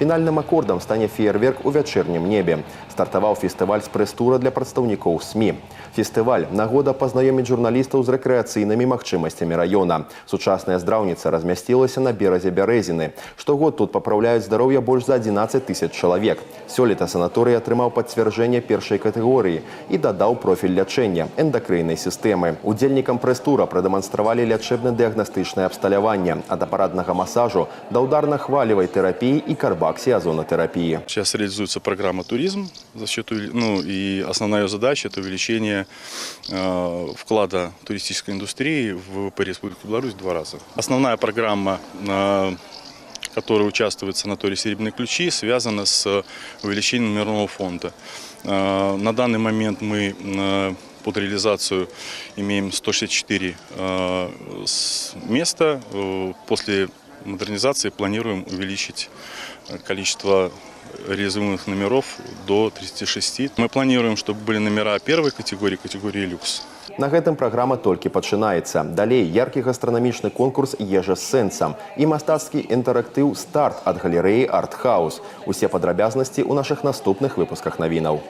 Фінальным акордам стане феерверк у вячэрнім небе. Стартаваў фестываль з прэс-тура для прадстаўнікоў СМІ. Фестываль – нагода пазнаёміць журналістаў з рэкрэацыйнымі магчымасцямі раёна. Сучасная здраўніца размясцілася на беразе Бярэзіны. Штогод тут папраўляюць здароўе больш за 11 000 чалавек. Сёлета санаторый атрымаў пацвярджэнне першай катэгорыі і дадаў профіль лячэння – эндакрыйнай сістэмы. Удзельнікам прэс-тура прадэманстравалі лячэбна-дыягнастычнае абсталяванне ад апаратнага масажу да ударна-хвалевай терапии и карбаксиозонотерапии. Сейчас реализуется программа «Туризм», и основная ее задача – это увеличение вклада туристической индустрии в ВВП Республики Беларусь в 2 раза. Основная программа, в которой участвует санаторий «Серебряные ключи», связана с увеличением номерного фонда. На данный момент мы под реализацию имеем 164 места. После модернизации планируем увеличить количество реализуемых номеров до 36. Мы планируем, чтобы были номера первой категории люкс. На гэтым праграма толькі пачынаецца. Далей яркі гастранамічны конкурс «Ежа з сэнсам» і мастацкі інтэрактыў «Старт» ад галерэі «Арт-хаус». Усе падрабязнасці ў нашых наступных выпусках навінаў.